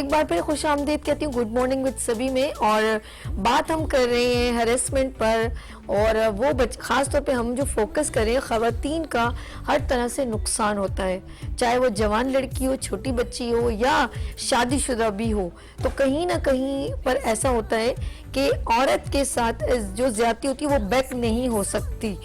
ایک بار پھر خوش آمدید کہتی ہوں گڈ مارننگ وتھ سبھی میں. اور بات ہم کر رہے ہیں ہیرسمنٹ پر, اور وہ خاص طور پہ ہم جو فوکس کر رہے ہیں خواتین کا ہر طرح سے نقصان ہوتا ہے, چاہے وہ جوان لڑکی ہو, چھوٹی بچی ہو یا شادی شدہ بھی ہو. تو کہیں نہ کہیں پر ایسا ہوتا ہے کہ عورت کے ساتھ جو زیادتی ہوتی ہے وہ بیک نہیں ہو سکتی.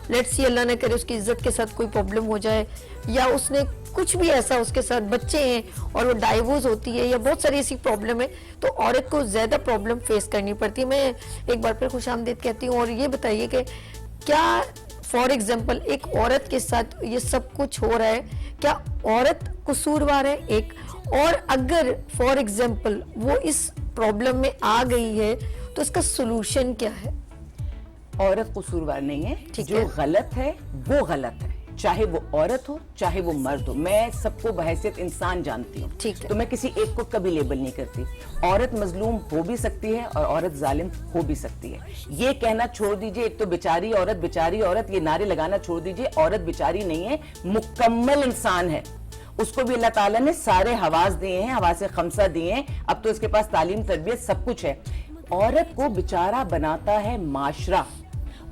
لیٹس سی اللہ نہ کرے اس کی عزت کے ساتھ کوئی پرابلم ہو جائے, یا اس نے کچھ بھی ایسا, اس کے ساتھ بچے ہیں اور وہ ڈائیورس ہوتی ہے, یا بہت ساری ایسی پرابلم ہے, تو عورت کو زیادہ پرابلم فیس کرنی پڑتی ہے. میں ایک بار پھر خوش آمدید کہتی ہوں. اور یہ بتائیے کہ کیا فار ایگزامپل ایک عورت کے ساتھ یہ سب کچھ ہو رہا ہے, کیا عورت قصوروار ہے ایک, اور اگر فار ایگزامپل وہ اس پرابلم میں آ گئی ہے تو اس کا سولوشن کیا ہے؟ عورت قصوروار نہیں ہے, جو غلط ہے وہ غلط ہے, چاہے وہ عورت ہو چاہے وہ مرد ہو. میں سب کو بحیثیت انسان جانتی ہوں, تو میں کسی ایک کو کبھی لیبل نہیں کرتی. عورت مظلوم ہو بھی سکتی ہے اور عورت ظالم ہو بھی سکتی ہے. یہ کہنا چھوڑ دیجئے, ایک تو بیچاری عورت, یہ نعرے لگانا چھوڑ دیجئے. عورت بیچاری نہیں ہے, مکمل انسان ہے. اس کو بھی اللہ تعالیٰ نے سارے حواس دیے ہیں, حواس خمسہ دیے ہیں. اب تو اس کے پاس تعلیم, تربیت, سب کچھ ہے. عورت کو بیچارہ بناتا ہے معاشرہ,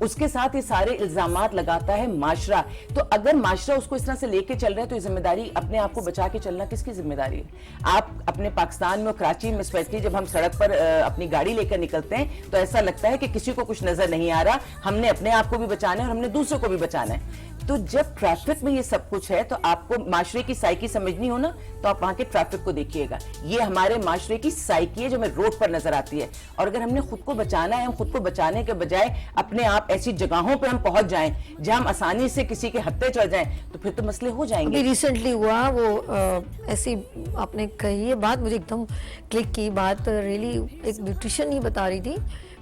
اس کے ساتھ یہ سارے الزامات لگاتا ہے معاشرہ. تو اگر معاشرہ اس کو اس طرح سے لے کے چل رہا ہے تو یہ ذمہ داری اپنے آپ کو بچا کے چلنا کس کی ذمہ داری ہے؟ آپ اپنے پاکستان میں, کراچی میں اسپیشلی جب ہم سڑک پر اپنی گاڑی لے کر نکلتے ہیں تو ایسا لگتا ہے کہ کسی کو کچھ نظر نہیں آ رہا. ہم نے اپنے آپ کو بھی بچانا ہے اور ہم نے دوسروں کو بھی بچانا ہے. تو جب ٹریفک میں یہ سب کچھ ہے تو آپ کو معاشرے کی سائیکی سمجھنی ہو نا, تو آپ وہاں کے ٹریفک کو دیکھیے گا. یہ ہمارے معاشرے کی سائیکی ہے جو ہمیں روڈ پر نظر آتی ہے. اور اگر ہم نے خود کو بچانا ہے, ہم خود کو بچانے کے بجائے اپنے آپ ایسی جگہوں پہ ہم پہنچ جائیں جہاں ہم آسانی سے کسی کے ہتھے چڑھ جائیں, تو پھر تو مسئلے ہو جائیں گے. ابھی ریسنٹلی ہوا وہ ایسی آپ نے کہی ہے بات, مجھے ایک دم کلک کی بات. ریلی ایک بیوٹیشین ہی بتا رہی تھی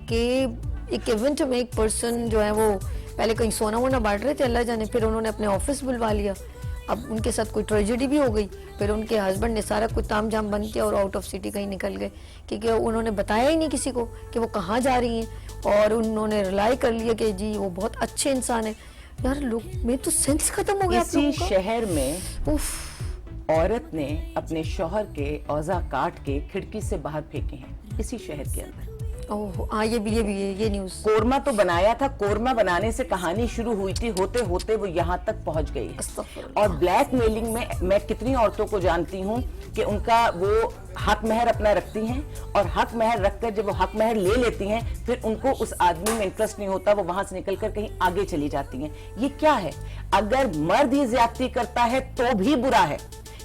کہ ایک ایونٹ میں ایک پرسن جو ہے وہ پہلے کہیں سونا وونا بانٹ رہے تھے, اللہ جانے, پھر انہوں نے اپنے آفس بلوا لیا. اب ان کے ساتھ کوئی ٹریجڈی بھی ہو گئی, پھر ان کے ہسبینڈ نے سارا کچھ تام جام بند کیا اور آؤٹ آف سٹی کہیں نکل گئے, کیونکہ انہوں نے بتایا ہی نہیں کسی کو کہ وہ کہاں جا رہی ہیں, اور انہوں نے ریلائی کر لیا کہ جی وہ بہت اچھے انسان ہیں. یار لوگ میں تو سینس ختم ہو گیا. اسی شہر میں عورت نے اپنے شوہر کے اوزا کاٹ کے کھڑکی سے باہر پھینکے ہیں, اسی شہر کے اندر. یہ نیوز. قورمہ تو بنایا تھا, قورمہ بنانے سے کہانی شروع ہوئی تھی, ہوتے ہوتے وہ یہاں تک پہنچ گئی. اور بلیک میلنگ میں کتنی عورتوں کو جانتی ہوں کہ ان کا وہ حق مہر اپنا رکھتی ہیں, اور حق مہر رکھ کر جب وہ حق مہر لے لیتی ہیں پھر ان کو اس آدمی میں انٹرسٹ نہیں ہوتا, وہ وہاں سے نکل کر کہیں آگے چلی جاتی ہیں. یہ کیا ہے؟ اگر مرد ہی زیادتی کرتا ہے تو بھی برا ہے,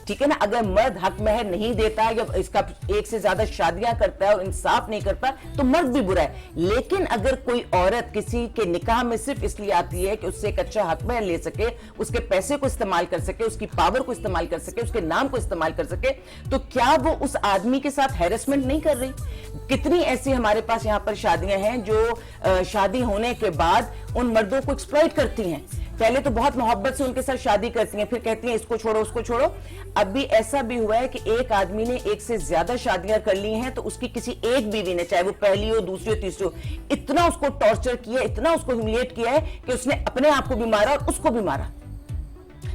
ٹھیک ہے نا. اگر مرد حق مہر نہیں دیتا ہے یا اس کا ایک سے زیادہ شادیاں کرتا ہے اور انصاف نہیں کرتا تو مرد بھی برا ہے. لیکن اگر کوئی عورت کسی کے نکاح میں صرف اس لیے آتی ہے کہ اس سے ایک اچھا حق مہر لے سکے, اس کے پیسے کو استعمال کر سکے, اس کی پاور کو استعمال کر سکے, اس کے نام کو استعمال کر سکے, تو کیا وہ اس آدمی کے ساتھ ہیرسمنٹ نہیں کر رہی؟ کتنی ایسی ہمارے پاس یہاں پر شادیاں ہیں جو شادی ہونے کے بعد ان مردوں کو ایکسپلائٹ کرتی ہیں. پہلے تو بہت محبت سے ان کے ساتھ شادی کرتی ہیں, پھر کہتی ہیں اس کو چھوڑو اس کو چھوڑو. ابھی ایسا بھی ہوا ہے کہ ایک آدمی نے ایک سے زیادہ شادیاں کر لی ہیں, تو اس کی کسی ایک بیوی نے, چاہے وہ پہلی ہو, دوسری ہو, تیسری ہو, اتنا اس کو ٹارچر کیا, اتنا اس کو ہیوملیٹ کیا ہے کہ اس نے اپنے آپ کو بھی مارا اور اس کو بھی مارا.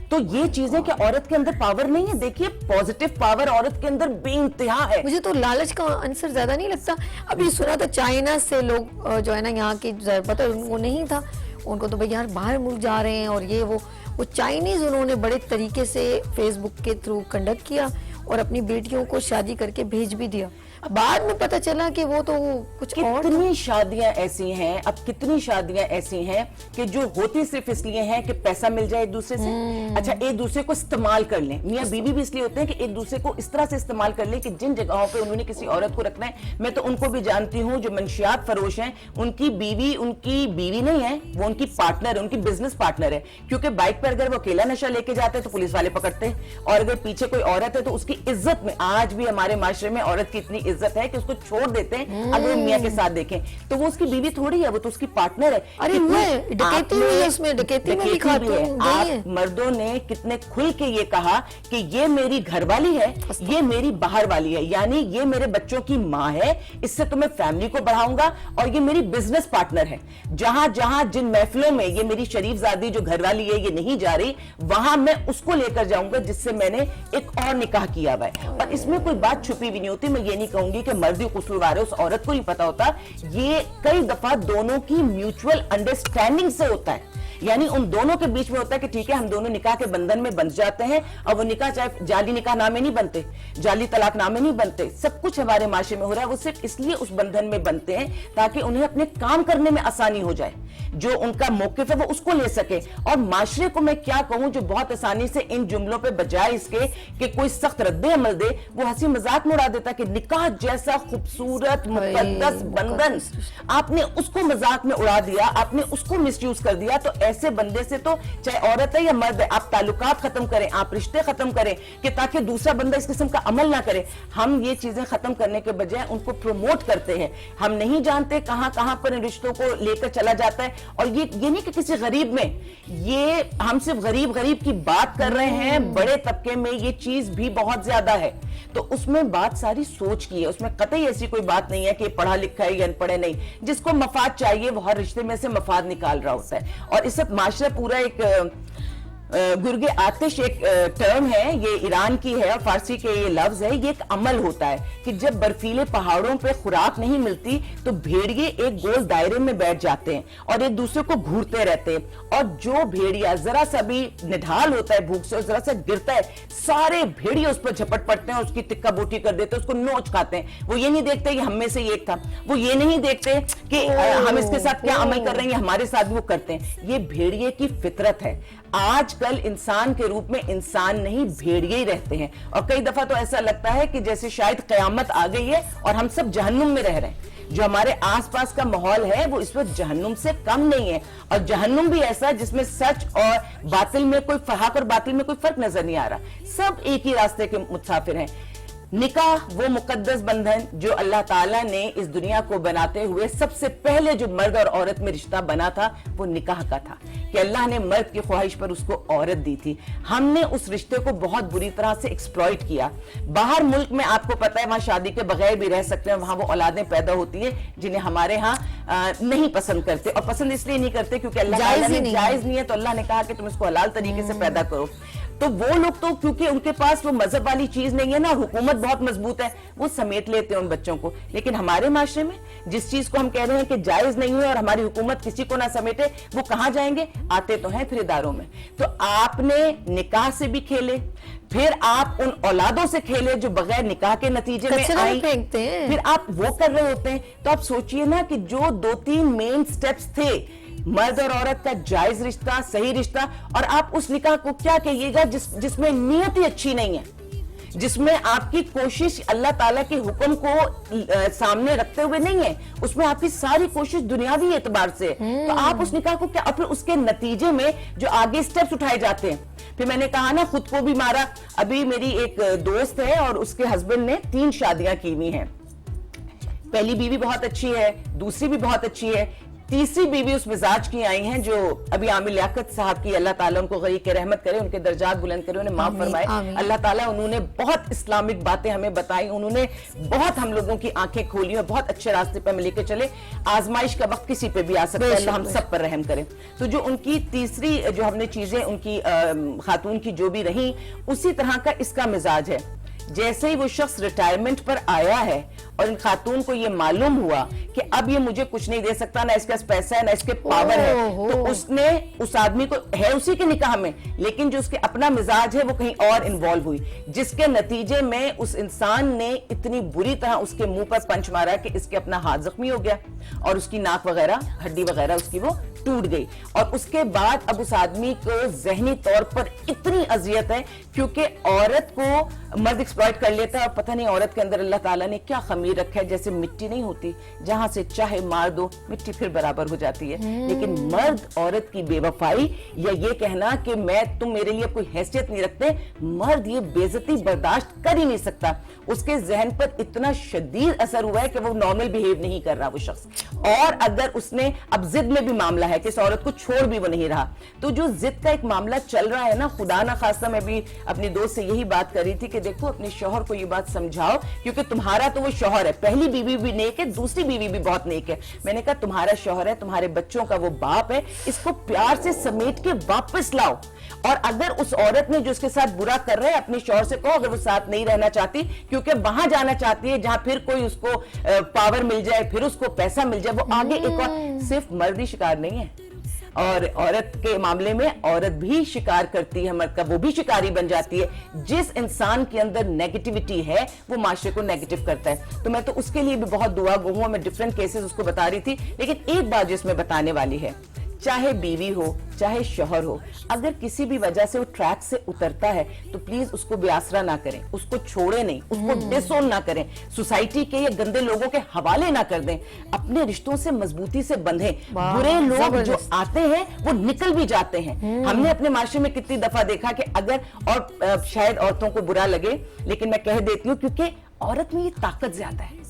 تو یہ چیزیں کہ عورت کے اندر پاور نہیں ہے. دیکھیے پازیٹیو پاور عورت کے اندر بے انتہا ہے. مجھے تو لالچ کا عنصر زیادہ نہیں لگتا. ابھی سنا تو چائنا سے لوگ جو ہے نا یہاں کی پتہ وہ نہیں تھا ان کو, تو بھائی یار باہر ملک جا رہے ہیں اور یہ وہ چائنیز انہوں نے بڑے طریقے سے فیس بک کے تھرو کنڈکٹ کیا اور اپنی بیٹیوں کو شادی کر کے بھیج بھی دیا. بعد میں پتہ چلا کہ وہ تو کچھ اور. کتنی شادیاں ایسی ہیں, اب کتنی شادیاں ایسی ہیں کہ جو ہوتی صرف اس لیے ہیں کہ پیسہ مل جائے ایک دوسرے سے. اچھا ایک دوسرے کو استعمال کر لیں, میاں بیوی بھی اس لیے ہوتے ہیں کہ ایک دوسرے کو اس طرح سے استعمال کر لیں کہ جن جگہوں پہ انہوں نے کسی عورت کو رکھنا ہے. میں تو ان کو بھی جانتی ہوں جو منشیات فروش ہیں, ان کی بیوی نہیں ہے, وہ ان کی پارٹنر ہے, ان کی بزنس پارٹنر ہے. کیونکہ بائک پر اگر وہ اکیلا نشہ لے کے جاتے ہیں تو پولیس والے پکڑتے ہیں, اور اگر پیچھے کوئی عورت ہے تو اس کی عزت میں, آج بھی ہمارے معاشرے میں عورت کی اتنی इज्जत है कि उसको छोड़ देते हैं अगर वो मियाँ के साथ देखें, तो वो उसकी बीवी थोड़ी है, वो तो उसकी पार्टनर है। अरे डकैती हुई है उसमें, डकैती में भी खातून आप मर्दों ने कितने खुल के ये कहा कि ये मेरी घरवाली है, ये मेरी बाहर वाली है, यानी ये मेरे बच्चों की माँ है, इससे तो मैं फैमिली को बढ़ाऊंगा, और ये मेरी बिजनेस पार्टनर है। जहां जहां जिन महफिलों में ये मेरी शरीफजादी जो घरवाली है ये नहीं जा रही, वहां मैं उसको लेकर जाऊंगा जिससे मैंने एक और निकाह किया हुआ है। और इसमें कोई बात छुपी भी नहीं होती। मैं ये नहीं कहूंगी कि मर्द ही कसूरवार है, उस औरत को नहीं पता होता। ये कई दफा दोनों की म्यूचुअल अंडरस्टैंडिंग से होता है, यानी उन दोनों के बीच में होता है कि ठीक है हम दोनों निकाह के बंधन में बंध जाते हैं, और वो निकाह चाहे जाली निकाह नामे नहीं बनते, जाली तलाक नामे नहीं बनते, सब कुछ हमारे माशरे में हो रहा है, वो सिर्फ इसलिए उस बंधन में बनते हैं ताकि उन्हें अपने काम करने में आसानी हो जाए, जो उनका मौकिफ है वो उसको ले सके। और माशरे को मैं क्या कहूं जो बहुत आसानी से इन जुमलों पे बजाय इसके कि कोई सख्त रद्द अमल दे, वो हंसी मजाक में उड़ा देता कि निकाह जैसा खूबसूरत मुकद्दस बंधन आपने उसको मजाक में उड़ा दिया, आपने उसको मिसयूज कर दिया। तो ऐसे बंदे से तो चाहे औरत है या मर्द है, आप ताल्लुकात खत्म करें, आप रिश्ते खत्म करें कि ताकि दूसरा बंदा इस किस्म का अमल ना करे। हम ये चीजें खत्म करने के बजाय उनको प्रमोट करते हैं। हम नहीं जानते कहां कहां पर इन रिश्तों को लेकर चला जाता है। और ये नहीं कि किसी गरीब में, ये हम सिर्फ गरीब की बात कर रहे हैं, बड़े तबके में ये चीज भी बहुत ज्यादा है। तो उसमें बात सारी सोच की है, उसमें कतई ऐसी कोई बात नहीं है कि पढ़ा लिखा है या अनपढ़े नहीं। जिसको मफाद चाहिए वो हर रिश्ते में से मफाद निकाल रहा होता है। और इस माशरा पूरा एक गुर्गे आतिश एक टर्म है, ये ईरान की है और फारसी के ये लफ्ज है। ये एक अमल होता है कि जब बर्फीले पहाड़ों पे खुराक नहीं मिलती तो भेड़िए एक गोल दायरे में बैठ जाते हैं और एक दूसरे को घूरते रहते हैं। और जो भेड़िया जरा सा भी निढाल होता है भूख से और जरा सा गिरता है, सारे भेड़िए उस पर झपट पड़ते हैं, उसकी टिक्का बोटी कर देते हैं, उसको नोच खाते हैं। वो ये नहीं देखते कि हम में से एक था, वो ये नहीं देखते कि हम इसके साथ क्या अमल कर रहे हैं, हमारे साथ भी वो करते हैं। ये भेड़िए की फितरत है। आजकल इंसान के रूप में इंसान नहीं भेड़िए ही रहते हैं, और कई दफा तो ऐसा लगता है कि जैसे शायद कयामत आ गई है और हम सब जहन्नुम में रह रहे हैं। जो हमारे आसपास का माहौल है वो इस वक्त जहन्नुम से कम नहीं है, और जहन्नुम भी ऐसा जिसमें सच और बातिल में कोई हक और बातिल में कोई फर्क नजर नहीं आ रहा, सब एक ही रास्ते के मुसाफिर हैं। निकाह वो मुकद्दस बंधन जो अल्लाह ताला ने इस दुनिया को बनाते हुए सबसे पहले जो मर्द और औरत में रिश्ता बना था वो निकाह का था, कि अल्लाह ने मर्द की ख्वाहिश पर उसको औरत दी थी। हमने उस रिश्ते को बहुत बुरी तरह से एक्सप्लॉइट किया। बाहर मुल्क में आपको पता है वहां शादी के बगैर भी रह सकते हैं, वहां वो औलादें पैदा होती है जिन्हें हमारे यहाँ नहीं पसंद करते, और पसंद इसलिए नहीं करते क्योंकि अल्लाह जायज नहीं है, तो अल्लाह ने कहा कि तुम इसको हलाल तरीके से पैदा करो। तो वो लोग तो क्योंकि उनके पास वो मजहब वाली चीज नहीं है ना, हुकूमत बहुत मजबूत है, वो समेट लेते हैं उन बच्चों को। लेकिन हमारे माशरे में जिस चीज को हम कह रहे हैं कि जायज नहीं है और हमारी हुकूमत किसी को ना समेटे, वो कहां जाएंगे? आते तो हैं फिर इदारों में। तो आपने निकाह से भी खेले, फिर आप उन औलादों से खेले जो बगैर निकाह के नतीजे में आई, फिर आप वो कर रहे होते हैं। तो आप सोचिए ना कि जो 2-3 मेन स्टेप्स थे, मर्द और औरत का जायज रिश्ता, सही रिश्ता, और आप उस निकाह को क्या कहिएगा जिसमें नियत ही अच्छी नहीं है, जिसमें आपकी कोशिश अल्लाह ताला के हुक्म को सामने रखते हुए नहीं है, उसमें आपकी सारी कोशिश दुनियावी एतबार से है। तो आप उस निकाह को क्या, और फिर उसके नतीजे में जो आगे स्टेप्स उठाए जाते हैं। फिर मैंने कहा ना खुद को भी मारा। अभी मेरी एक दोस्त है और उसके हस्बैंड ने 3 शादियां की हुई हैं। पहली बीवी बहुत अच्छी है, दूसरी भी बहुत अच्छी है, तीसरी बीवी उस मिजाज की आई हैं जो अभी आमिर लियाकत साहब की, अल्लाह ताला उनको गरीब के रहमत करे, उनके दर्जात बुलंद करे, उन्हें माफ फरमाए। अल्लाह ताला, उन्होंने बहुत इस्लामिक बातें हमें बताई, उन्होंने बहुत हम लोगों की आंखें खोली और बहुत अच्छे रास्ते पर हमें लेके चले। आजमाइश का वक्त किसी पे भी आ सकता है, अल्लाह हम सब पर रहम करे। तो जो उनकी तीसरी जो हमने चीजें उनकी खातून की जो भी रही, उसी तरह का इसका मिजाज है। जैसे ही वो शख्स रिटायरमेंट पर आया है और इन खातून को ये मालूम हुआ कि अब ये मुझे कुछ नहीं दे सकता, ना इसके पास पैसा है ना इसके पावर है, तो उसने उस आदमी को, है उसी के निकाह में, लेकिन जो उसके अपना मिजाज है वो कहीं और इन्वॉल्व हुई, जिसके नतीजे में उस इंसान ने इतनी बुरी तरह उसके मुंह पर पंच मारा कि इसके अपना हाथ जख्मी हो गया और उसकी नाक वगैरह, हड्डी वगैरह उसकी वो टूट गई। और उसके बाद अब उस आदमी को जहनी तौर पर इतनी अजियत है क्योंकि औरत को मर्द एक्सप्लॉइट कर लेता है और पता नहीं औरत के अंदर अल्लाह ताला ने क्या तामीर रखा है, जैसे मिट्टी नहीं होती, जहां से चाहे मार दो मिट्टी फिर बराबर हो जाती है। लेकिन मर्द औरत की बेवफाई या ये कहना कि तुम मेरे लिए कोई हैसियत नहीं रखते, मर्द ये बेइज्जती बर्दाश्त कर ही नहीं सकता। उसके जहन पर इतना शदीद असर हुआ है कि वो नॉर्मल बिहेव नहीं कर रहा वो शख्स। और अगर उसने, अब जिद में भी मामला है कि इस औरत को छोड़ भी वो नहीं रहा, तो जो जिद का एक मामला चल रहा है ना, खुदा ना खास्ता, मैं भी अपनी दोस्त से यही बात कर रही थी कि देखो अपने शौहर को ये बात समझाओ, क्योंकि तुम्हारा तो वो शौहर है, पहली बीवी भी नेक है, दूसरी बीवी भी बहुत नेक है। मैंने कहा तुम्हारा शौहर है, तुम्हारे बच्चों का वो बाप है, इसको प्यार से समेट के वापस लाओ। और अगर उस औरत ने जो उसके साथ बुरा कर रहा है, अपने शौहर से कहो अगर वो साथ नहीं रहना चाहती, क्योंकि वहां जाना चाहती है जहां फिर कोई उसको पावर मिल जाए, फिर उसको पैसा मिल जाए, वो आगे एक और, सिर्फ मर्द ही शिकार नहीं है, और औरत के मामले में औरत भी शिकार करती है, मर्द का वो भी शिकारी बन जाती है। जिस इंसान के अंदर नेगेटिविटी है वो माशरे को नेगेटिव करता है। तो मैं तो उसके लिए भी बहुत दुआ गो हूं, मैं डिफरेंट केसेस उसको बता रही थी। लेकिन एक बात जिसमें बताने वाली है, चाहे बीवी हो चाहे शौहर हो, अगर किसी भी वजह से वो ट्रैक से उतरता है तो प्लीज उसको बेआसरा ना करें, उसको छोड़े नहीं, उसको डिसोन ना करें, सोसाइटी के या गंदे लोगों के हवाले ना कर दें, अपने रिश्तों से मजबूती से बंधें। बुरे लोग जो आते हैं वो निकल भी जाते हैं। हमने अपने माशरे में कितनी दफा देखा कि अगर, और शायद औरतों को बुरा लगे लेकिन मैं कह देती हूँ क्योंकि औरत में ये ताकत ज्यादा है,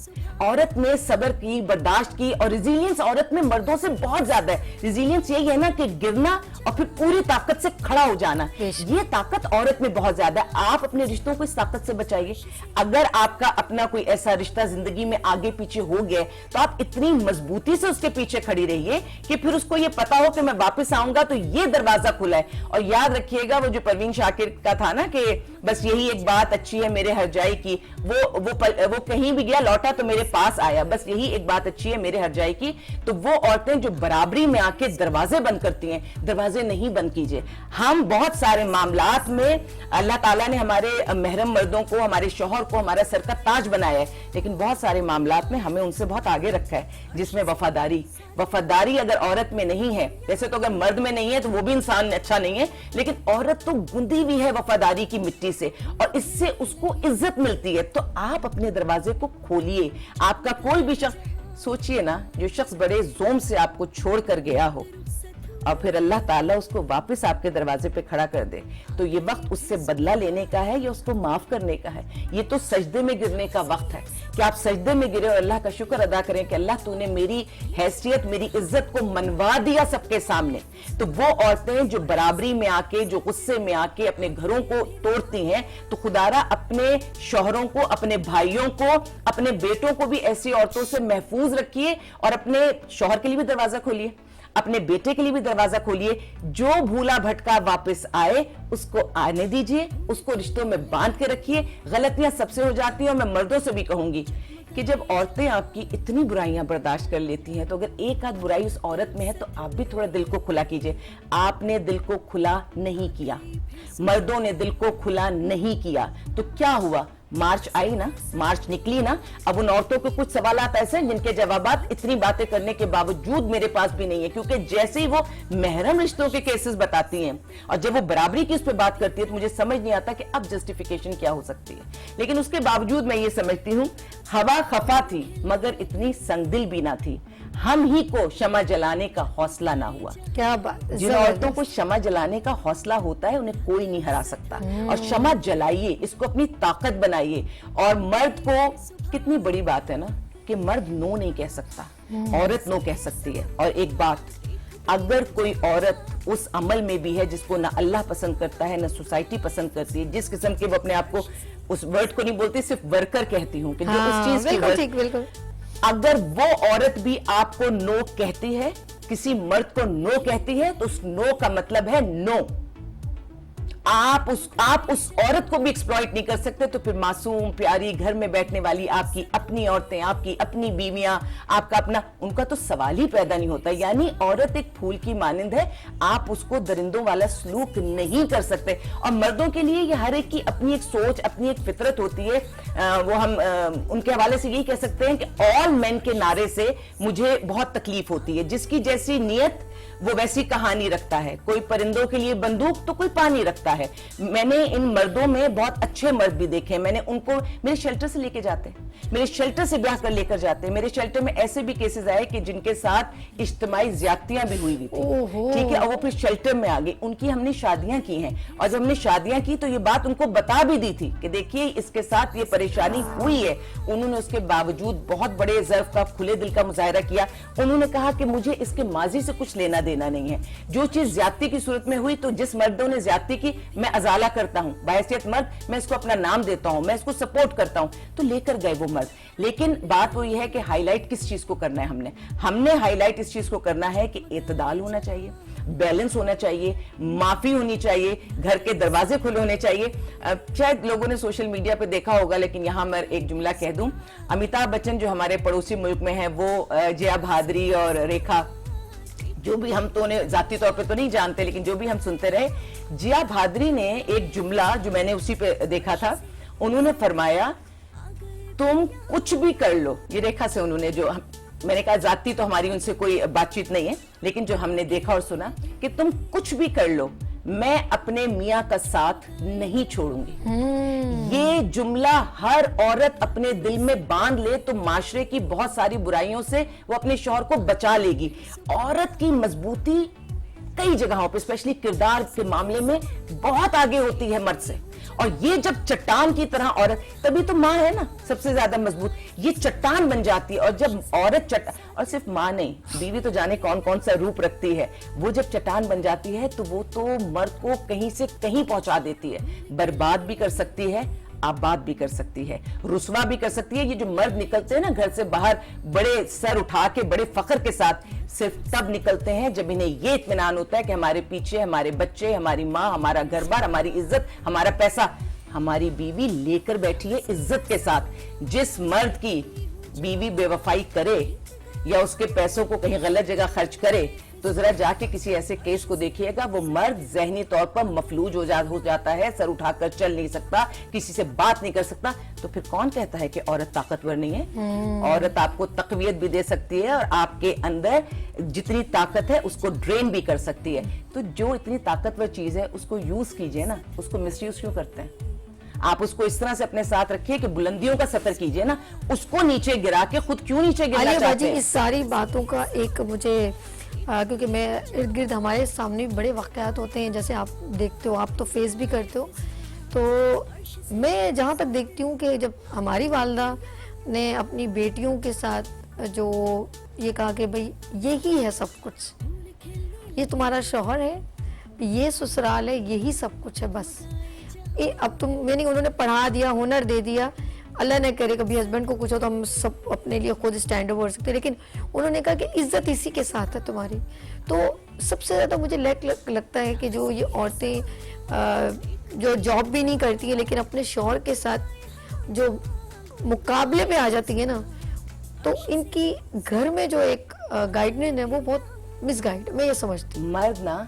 औरत ने सब्र की, बर्दाश्त की, और रिजिलियंस औरत में मर्दों से बहुत ज्यादा है। रिजिलियंस यही है ना कि गिरना और फिर पूरी ताकत से खड़ा हो जाना, ये ताकत औरत में बहुत ज्यादा है। आप अपने रिश्तों को इस ताकत से बचाइए। अगर आपका अपना कोई ऐसा रिश्ता जिंदगी में आगे पीछे हो गया तो आप इतनी मजबूती से उसके पीछे खड़ी रहिए कि फिर उसको ये पता हो कि मैं वापस आऊंगा तो ये दरवाजा खुला है। और याद रखिएगा वो जो परवीन शाकिर का था ना कि बस यही एक बात अच्छी है मेरे हरजाई की, वो कहीं भी गया लौटा तो मेरे पास आया, बस यही एक बात अच्छी है मेरे हरजाई की। तो वो औरतें जो बराबरी में आके दरवाजे बंद करती हैं, दरवाजे नहीं बंद कीजिए। हम बहुत सारे मामलात में अल्लाह ताला ने हमारे महरम मर्दों को, हमारे शौहर को हमारा सर का ताज बनाया है, लेकिन बहुत सारे मामलात में हमें उनसे बहुत आगे रखा है, जिसमें वफादारी अगर औरत में नहीं है, वैसे तो अगर मर्द में नहीं है तो वो भी इंसान अच्छा नहीं है, लेकिन औरत तो गुंदी हुई है वफादारी की मिट्टी से, और इससे उसको इज्जत मिलती है। तो आप अपने दरवाजे को खोलिए। आपका कोई भी शख्स, सोचिए ना, जो शख्स बड़े जोम से आपको छोड़ कर गया हो और फिर अल्लाह ताला उसको वापस आपके दरवाजे पे खड़ा कर दे, तो ये वक्त उससे बदला लेने का है या उसको माफ करने का है? ये तो सजदे में गिरने का वक्त है कि आप सजदे में गिरे और अल्लाह का शुक्र अदा करें कि अल्लाह तूने मेरी हैसियत, मेरी इज्जत को मनवा दिया सबके सामने। तो वो औरतें जो बराबरी में आके, जो गुस्से में आके अपने घरों को तोड़ती हैं, तो खुदारा अपने शौहरों को, अपने भाइयों को, अपने बेटों को भी ऐसी औरतों से महफूज रखिए, और अपने शौहर के लिए भी दरवाजा खोलिए, अपने बेटे के लिए भी दरवाजा खोलिए। जो भूला भटका वापस आए उसको आने दीजिए, उसको रिश्तों में बांध के रखिए। गलतियां सबसे हो जाती हैं, और मैं मर्दों से भी कहूंगी कि जब औरतें आपकी इतनी बुराइयां बर्दाश्त कर लेती हैं, तो अगर एक आध बुराई उस औरत में है तो आप भी थोड़ा दिल को खुला कीजिए। आपने दिल को खुला नहीं किया, मर्दों ने दिल को खुला नहीं किया, तो क्या हुआ? मार्च आई ना, मार्च निकली ना। अब उन औरतों के कुछ सवालात ऐसे हैं जिनके जवाबात इतनी बातें करने के बावजूद मेरे पास भी नहीं है, क्योंकि जैसे ही वो महरम रिश्तों के केसेस बताती हैं और जब वो बराबरी की उस पर बात करती है तो मुझे समझ नहीं आता कि अब जस्टिफिकेशन क्या हो सकती है। लेकिन उसके बावजूद मैं ये समझती हूँ, हवा खफा थी मगर इतनी संगदिल भी ना थी, हम ही को शमा जलाने का हौसला ना हुआ। क्या बात। जिन औरतों को शमा जलाने का हौसला होता है उन्हें कोई नहीं हरा सकता। और शमा जलाइए, इसको अपनी ताकत बनाइए। और मर्द को, कितनी बड़ी बात है ना कि मर्द नो नहीं कह सकता, औरत नो कह सकती है। और एक बात, अगर कोई औरत उस अमल में भी है जिसको ना अल्लाह पसंद करता है ना सोसाइटी पसंद करती है, जिस किस्म के वो अपने आप को, उस वर्ड को नहीं बोलती, सिर्फ वर्कर कहती हूँ कि जो उस चीज की, बिल्कुल, अगर वो औरत भी आपको नो कहती है, किसी मर्द को नो कहती है, तो उस नो का मतलब है नो। आप उस औरत को भी एक्सप्लॉइट नहीं कर सकते, तो फिर मासूम प्यारी घर में बैठने वाली आपकी अपनी औरतें, आपकी अपनी बीवियां, आपका अपना, उनका तो सवाल ही पैदा नहीं होता। यानी औरत एक फूल की मानिंद है, आप उसको दरिंदों वाला सलूक नहीं कर सकते। और मर्दों के लिए ये हर एक की अपनी एक सोच, अपनी एक फितरत होती है। वो हम उनके हवाले से यही कह सकते हैं कि ऑल मेन के नारे से मुझे बहुत तकलीफ होती है। जिसकी जैसी नियत वो वैसी कहानी रखता है, कोई परिंदों के लिए बंदूक तो कोई पानी रखता है। मैंने इन मर्दों में बहुत अच्छे मर्द भी देखे, मैंने उनको मेरे शेल्टर से लेके जाते, मेरे शेल्टर से ब्याह कर लेकर जाते। मेरे शेल्टर में ऐसे भी केसेस आए कि जिनके साथ इज्तिमाई ज्यादतियां भी हुई थी, ठीक है, और वो फिर शेल्टर में आ गई। उनकी हमने शादियां की हैं, और जब हमने शादियां की तो ये बात उनको बता भी दी थी कि देखिए इसके साथ ये परेशानी हुई है। उन्होंने उसके बावजूद बहुत बड़े ज़र्फ का, खुले दिल का मुजाहरा किया। उन्होंने कहा कि मुझे इसके माजी से कुछ लेना देना नहीं है, जो चीज ज्यादती की सूरत में हुई तो जिस मर्दों ने ज्यादती की मैं अजाला करता हूं, बहैसियत मर्द मैं इसको अपना नाम देता हूं, मैं इसको सपोर्ट करता हूं। तो लेकर गए वो मर्द। लेकिन बात वो ये है कि हाईलाइट किस चीज को करना है, हमने हाईलाइट इस चीज को करना है कि एतदाल होना चाहिए, बैलेंस होना चाहिए, माफी होनी चाहिए, घर के दरवाजे खुले होने चाहिए। शायद लोगों ने सोशल मीडिया पे देखा होगा, लेकिन यहां मैं एक जुमला कह दूं। अमिताभ बच्चन जो हमारे पड़ोसी मुल्क में है, वो जया भादरी और रेखा, जो भी हम तो उन्हें जाती तौर पे तो नहीं जानते, लेकिन जो भी हम सुनते रहे, जिया भादरी ने एक जुमला जो मैंने उसी पे देखा था, उन्होंने फरमाया तुम कुछ भी कर लो। ये रेखा से उन्होंने मैंने कहा जाती तो हमारी उनसे कोई बातचीत नहीं है, लेकिन जो हमने देखा और सुना कि तुम कुछ भी कर लो, मैं अपने मियां का साथ नहीं छोड़ूंगी। ये जुमला हर औरत अपने दिल में बांध ले तो माशरे की बहुत सारी बुराइयों से वो अपने शौहर को बचा लेगी। औरत की मजबूती कई जगहों पे, स्पेशली किरदार के मामले में, बहुत आगे होती है मर्द से। और ये जब चट्टान की तरह औरत, तभी तो माँ है ना सबसे ज्यादा मजबूत, ये चट्टान बन जाती है। और जब औरत और सिर्फ माँ नहीं, बीवी तो जाने कौन कौन सा रूप रखती है, वो जब चट्टान बन जाती है तो वो तो मर्द को कहीं से कहीं पहुंचा देती है, बर्बाद भी कर सकती है, आबाद भी कर सकती है, रुसवा भी कर सकती है। ये जो मर्द निकलते हैं ना घर से बाहर बड़े सर उठा के, बड़े फख्र के साथ, सिर्फ तब निकलते हैं जब इन्हें ये इत्मीनान होता है कि हमारे पीछे हमारे बच्चे, हमारी माँ, हमारा घर बार, हमारी इज्जत, हमारा पैसा, हमारी बीवी लेकर बैठी है इज्जत के साथ। जिस मर्द की बीवी बेवफाई करे या उसके पैसों को कहीं गलत जगह खर्च करे, तो जरा जाके किसी ऐसे केस को देखिएगा, वो मर्द जहनी तौर पर मफलूज हो जाता है, सर उठाकर चल नहीं सकता, किसी से बात नहीं कर सकता। तो फिर कौन कहता है कि औरत ताकतवर नहीं है? औरत आपको तकवीयत भी दे सकती है और आपके अंदर जितनी ताकत है उसको ड्रेन भी कर सकती है। तो जो इतनी ताकतवर चीज है उसको यूज कीजिए ना, उसको मिसयूज क्यों करते हैं? आप उसको इस तरह से अपने साथ रखिए कि बुलंदियों का सफर कीजिए ना, उसको नीचे गिरा के खुद क्यों नीचे गिरना चाहते हैं? इस सारी बातों का एक मुझे क्योंकि मैं इर्द गिर्द हमारे सामने बड़े वाक़यात होते हैं, जैसे आप देखते हो, आप तो फेस भी करते हो, तो मैं जहाँ तक देखती हूँ कि जब हमारी वालदा ने अपनी बेटियों के साथ जो ये कहा कि भाई यही है सब कुछ, ये तुम्हारा शौहर है, ये ससुराल है, यही सब कुछ है, बस अब तुम मैंने, उन्होंने पढ़ा दिया, हुनर दे दिया, अल्लाह ने करे कभी हस्बैंड को कुछ हो तो हम सब अपने लिए खुद स्टैंड अप हो सकते हैं, लेकिन उन्होंने कहा कि इज्जत इसी के साथ है तुम्हारी। तो सबसे ज़्यादा मुझे लगता है कि जो ये औरतें जो जॉब भी नहीं करती है लेकिन अपने शौहर के साथ जो मुकाबले पे आ जाती है ना, तो इनकी घर में जो एक गाइडलाइन है वो बहुत मिसगाइड, मैं ये समझती हूँ। मर्द ना,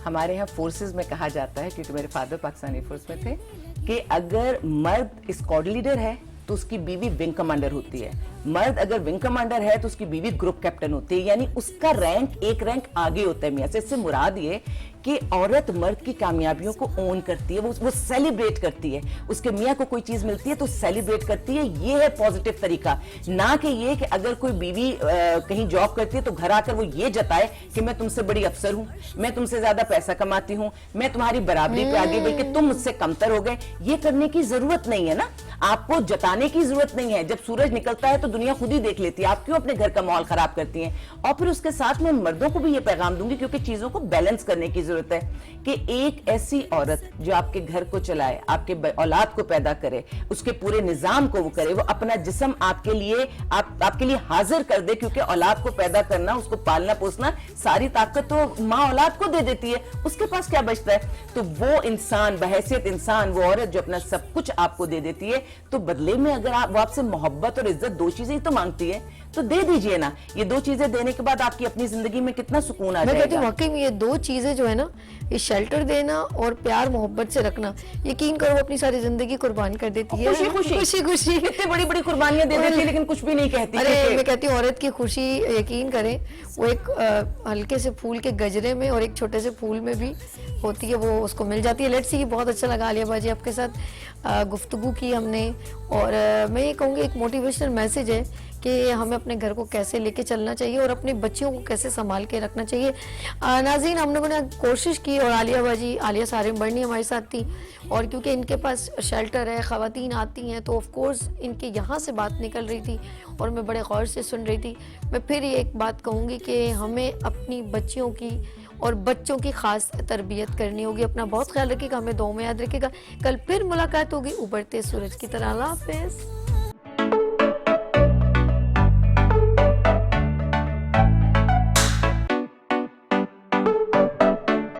हमारे यहाँ फोर्सेस में कहा जाता है, क्योंकि मेरे फादर पाकिस्तानी फोर्स में थे, कि अगर मर्द स्क्वाड लीडर है तो उसकी बीवी विंग कमांडर होती है, मर्द अगर विंग कमांडर है तो उसकी बीवी ग्रुप कैप्टन होती है, यानी उसका रैंक एक रैंक आगे होता है मियां से। इससे मुराद ये कि औरत मर्द की कामयाबियों को ओन करती है, वो सेलिब्रेट करती है, उसके मियां को कोई चीज मिलती है तो सेलिब्रेट करती है। ये है पॉजिटिव तरीका, ना कि ये कि अगर कोई बीवी कहीं जॉब करती है तो घर आकर वो ये जताए कि मैं तुमसे बड़ी अफसर हूं, मैं तुमसे ज्यादा पैसा कमाती हूं, मैं तुम्हारी बराबरी पे आगे, बल्कि तुम मुझसे कमतर हो गए। ये करने की जरूरत नहीं है ना, आपको जताने की जरूरत नहीं है। जब सूरज निकलता है तो दुनिया खुद ही देख लेती है, आप क्यों अपने घर का माहौल खराब करती हैं? और फिर उसके साथ में मर्दों को भी ये पैगाम दूंगी, क्योंकि चीजों को बैलेंस करने की जरूरत है, कि एक ऐसी औरत जो आपके घर को चलाए, आपके औलाद को पैदा करे, उसके पूरे निजाम को वो करे, वो अपना जिस्म आपके लिए हाजिर कर दे, क्योंकि औलाद को पैदा करना, उसको पालना पोसना, सारी ताकत तो माँ औलाद को दे देती है, उसके पास क्या बचता है? तो वो इंसान, बहैसियत इंसान, वो औरत जो अपना सब कुछ आपको दे देती है, तो बदले में अगर वो आपसे मोहब्बत और इज्जत, दो चीजें ही तो मांगती है, تو دے دیجئے نا. یہ 2 چیزیں دینے کے بعد آپ کی اپنی زندگی میں کتنا سکون آ میں جائے کہتی ہوں گا. واقعی میں یہ 2 چیزیں جو ہے نا, یہ شیلٹر دینا اور پیار محبت سے رکھنا, یقین کرو اپنی ساری زندگی قربان کر دیتی ہے. خوشی خوشی کتنی بڑی بڑی قربانیاں دے دیتی ہے لیکن کچھ بھی نہیں کہتی. ارے میں کہتی ہوں عورت کی خوشی یقین کریں وہ ایک ہلکے سے پھول کے گجرے میں اور ایک چھوٹے سے پھول میں بھی ہوتی ہے, وہ اس کو مل جاتی ہے. لیٹس سی, بہت اچھا لگا عالیہ باجی آپ کے ساتھ گفتگو کی ہم نے, اور میں یہ کہوں گی ایک موٹیویشنل میسج ہے کہ ہمیں اپنے گھر کو کیسے لے کے چلنا چاہیے اور اپنے بچوں کو کیسے سنبھال کے رکھنا چاہیے. ناظرین, ہم لوگوں نے کوشش کی اور عالیہ باجی, عالیہ سارم بڑھنی ہمارے ساتھ تھی, اور کیونکہ ان کے پاس شیلٹر ہے, خواتین آتی ہیں, تو آف کورس ان کے یہاں سے بات نکل رہی تھی اور میں بڑے غور سے سن رہی تھی. میں پھر یہ ایک بات کہوں گی کہ ہمیں اپنی بچیوں کی اور بچوں کی خاص تربیت کرنی ہوگی. اپنا بہت خیال رکھیے گا, ہمیں دعاؤں میں یاد رکھیے گا. کل پھر ملاقات ہوگی ابھرتے سورج کی طرح. اللہ حافظ.